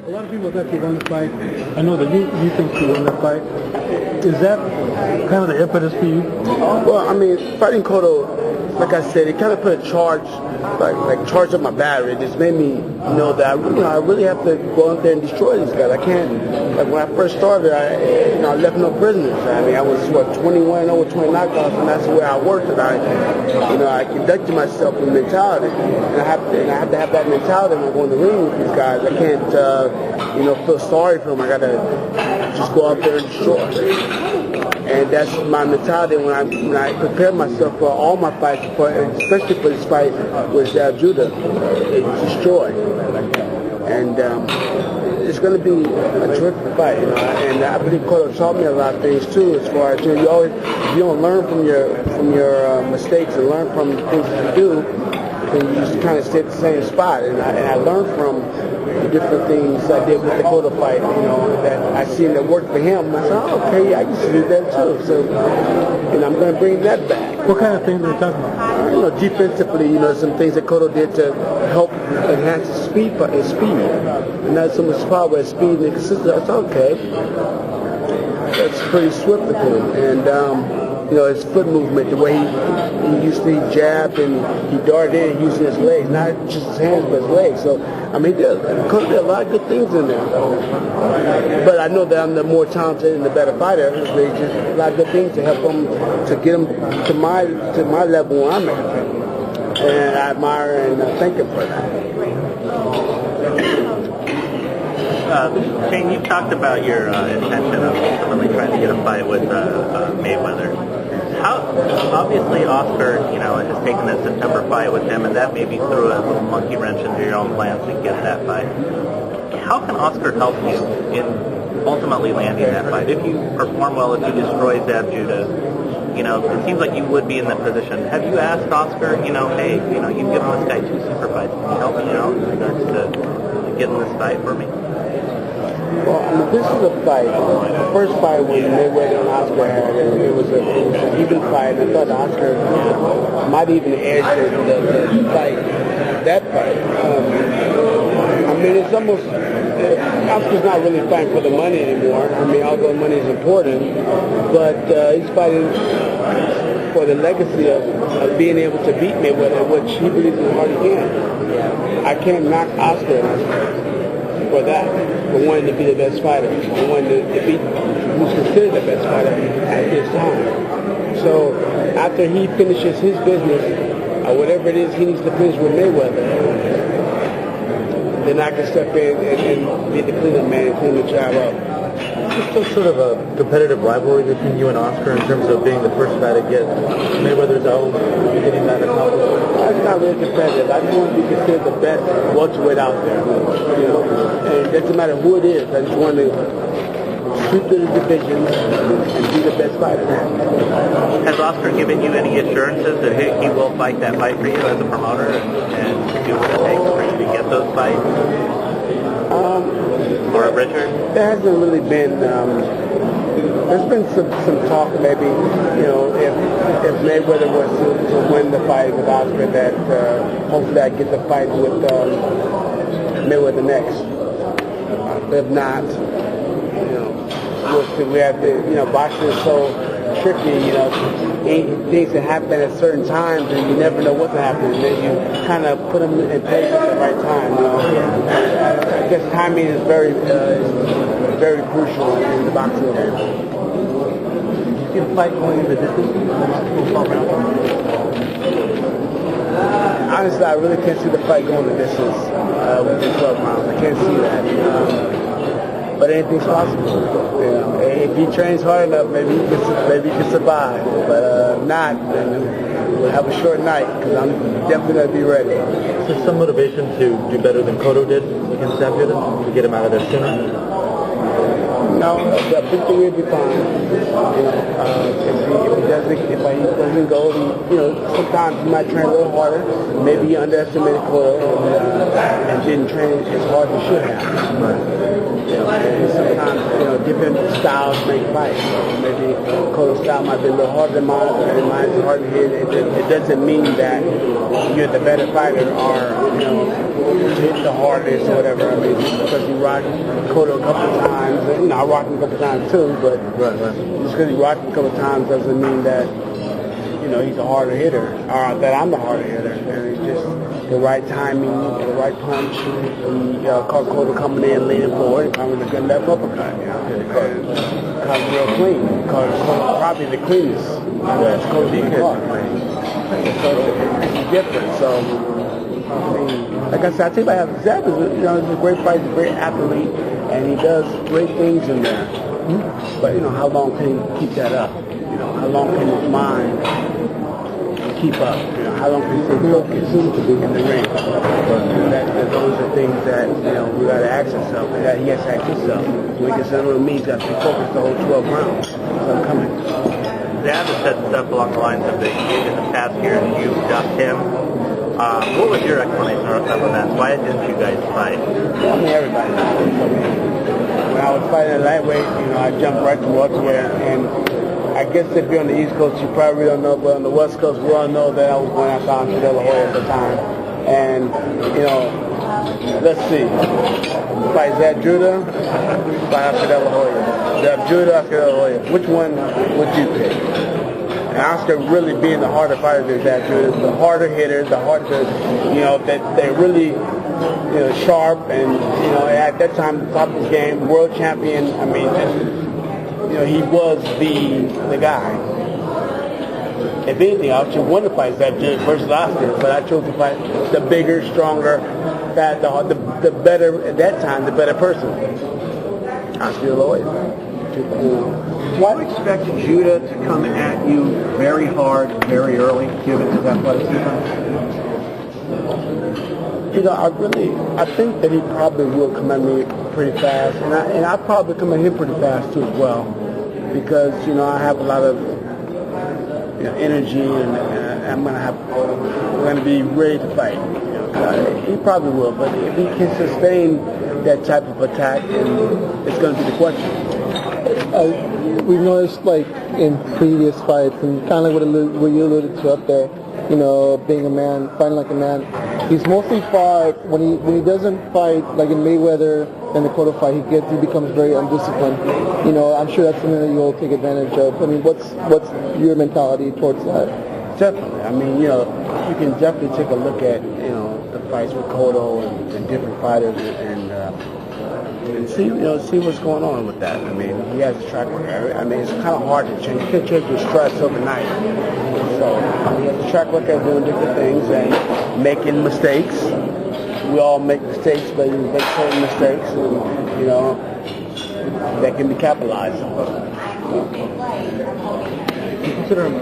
A lot of people thought you won the fight. I know that you think you won the fight. Is that kind of the impetus for you? Well, I mean, fighting Cotto, like I said, it kind of put a charge, like charge up my battery. It just made me know that I really have to go out there and destroy these guys. I can't. Like when I first started, I left no prisoners. I mean, I was 21 over 20 knockouts, and that's the way I worked. And I conducted myself with mentality, and I have to have that mentality when I go in the ring with these guys. I can't, feel sorry for them. I gotta just go out there and destroy. And that's my mentality when I prepare myself for all my fights, especially for this fight with Judah, destroy. And it's going to be a terrific fight, And I believe Cotto taught me a lot of things too, as far as you don't learn from your mistakes and learn from the things that you do, then you just kind of stay at the same spot. And I learned from the different things I did with the Cotto fight, that I seen that worked for him. I said, oh, okay, I used to do that too. So, I'm going to bring that back. What kind of things are you talking about? Defensively, some things that Cotto did to help enhance his speed. Not so much power, but speed and consistency. That's okay. That's pretty swift with him. And, his foot movement, the way he used to jab and he darted in using his legs, not just his hands, but his legs. So, Cotto did a lot of good things in there. But I know that I'm the more talented and the better fighter. There's just a lot of good things to help him, to get him to my level where I'm at. And I admire and thank him for that. Shane, you've talked about your intention of ultimately trying to get a fight with Mayweather. Obviously Oscar, has taken that September fight with him, and that maybe threw a little monkey wrench into your own plans to get that fight. How can Oscar help you in ultimately landing that fight? If you perform well, if you destroy Zab Judah, it seems like you would be in that position. Have you asked Oscar, hey, you've given this guy 2 super fights, can you help me out in regards to getting this fight for me? Well, this is a fight. The first fight when Mayweather and Oscar had it was an even fight. And I thought Oscar might even edge the fight, that fight. It's almost, Oscar's not really fighting for the money anymore. Although money is important, but he's fighting for the legacy of being able to beat Mayweather, which he believes is hard he can. I can't knock Oscar for that, for wanting to be the best fighter, for wanting to beat who's considered the best fighter at this time. So after he finishes his business, or whatever it is he needs to finish with Mayweather, then I can step in and be the cleanup man and clean the job up. There's still sort of a competitive rivalry between you and Oscar in terms of being the first guy to get Mayweather's out, getting that accomplished. It's not really competitive. I just want to be considered the best welterweight out there. And it doesn't matter who it is. I just want to shoot through the division and be the best fighter. Has Oscar given you any assurances that he will fight that fight for you as a promoter and do what it takes for you to get those fights? Or Richard? There hasn't really been. There's been some talk, maybe, if Mayweather was to win the fight with Oscar, that hopefully I get the fight with Mayweather next. If not, we have to, boxing is so tricky, things that happen at certain times and you never know what to happen, and then you kind of put them in place at the right time. I guess timing is very crucial in the boxing game. You see the fight going in the distance? Honestly, I really can't see the fight going the distance within 12 rounds. I can't see that. But anything's possible. If he trains hard enough, maybe he can survive. But not, then we'll have a short night, because I'm definitely going to be ready. Is there some motivation to do better than Cotto did against Zab Judah, to get him out of there sooner? No, know, the big thing will be fine. If he doesn't go, sometimes he might train a little harder. Maybe he underestimated Cotto and didn't train as hard as he should have. And sometimes, different styles make fights. Maybe Cotto's style might be a little harder than mine, and mine's hard to hit. It doesn't mean that you're the better fighter or, hit the hardest or whatever. I mean, just because you rocked Cotto a couple of times, I rocked him a couple of times too, but just because you rocked him a couple of times doesn't mean that, he's a harder hitter, or that I'm the harder hitter. And it's just the right timing, the right punch. He caught Cotto coming in, leaning forward, and coming with a good left uppercut. Caught him real clean. Caught probably the cleanest. That's Cotto being caught. So it's different. So, I mean, like I said, I think I have Zeb he's a great fighter, he's a great athlete, and he does great things in there. But, how long can he keep that up? How long can his mind keep up? How long can he stay focused in the ring? Those are things that, we got to ask ourselves, and that he has to ask himself. When he gets under the meat, he's got to be focused the whole 12 rounds. So I'm coming. Zab has said stuff along the lines of that in the past years you ducked him. What was your explanation of that? Why didn't you guys fight? I mean, everybody. When I was fighting at lightweight, I jumped right to welterweight, and I guess if you're on the East Coast, you probably don't know, but on the West Coast, we all know that I was going after Andre De La Hoya at the time. And, let's see. Fight Zab Judah, fight Oscar De La Hoya. Zab Judah, Oscar De La Hoya. Which one would you pick? And Oscar really being the harder fighter than Zab Judah, the harder hitter, the harder, that they're really, sharp and, at that time, top of his game, world champion. I mean, he was the guy. If anything, I actually wanted to fight Zab Judah versus Oscar, but I chose to fight the bigger, stronger, the better, at that time, the better person. Oscar De La Hoya. Why do you expect Judah to come at you very hard, very early, given his athleticism? I think that he probably will come at me pretty fast, and I probably come at him pretty fast too as well, because I have a lot of energy, and we're gonna be ready to fight. He probably will, but if he can sustain that type of attack, then it's gonna be the question. We've noticed, like, in previous fights, and kind of what you alluded to up there, being a man, fighting like a man. He's mostly fought when he doesn't fight, like in Mayweather and the Cotto fight. He becomes very undisciplined. I'm sure that's something that you'll take advantage of. I mean, what's your mentality towards that? Definitely. I mean, you can definitely take a look at the fights with Cotto and different fighters and see what's going on with that. I mean, he has a track record. I mean, it's kind of hard to change. You can't change your stress overnight. So he has a track record of doing different things and making mistakes. We all make mistakes, but you make certain mistakes, and that can be capitalized on. Consider him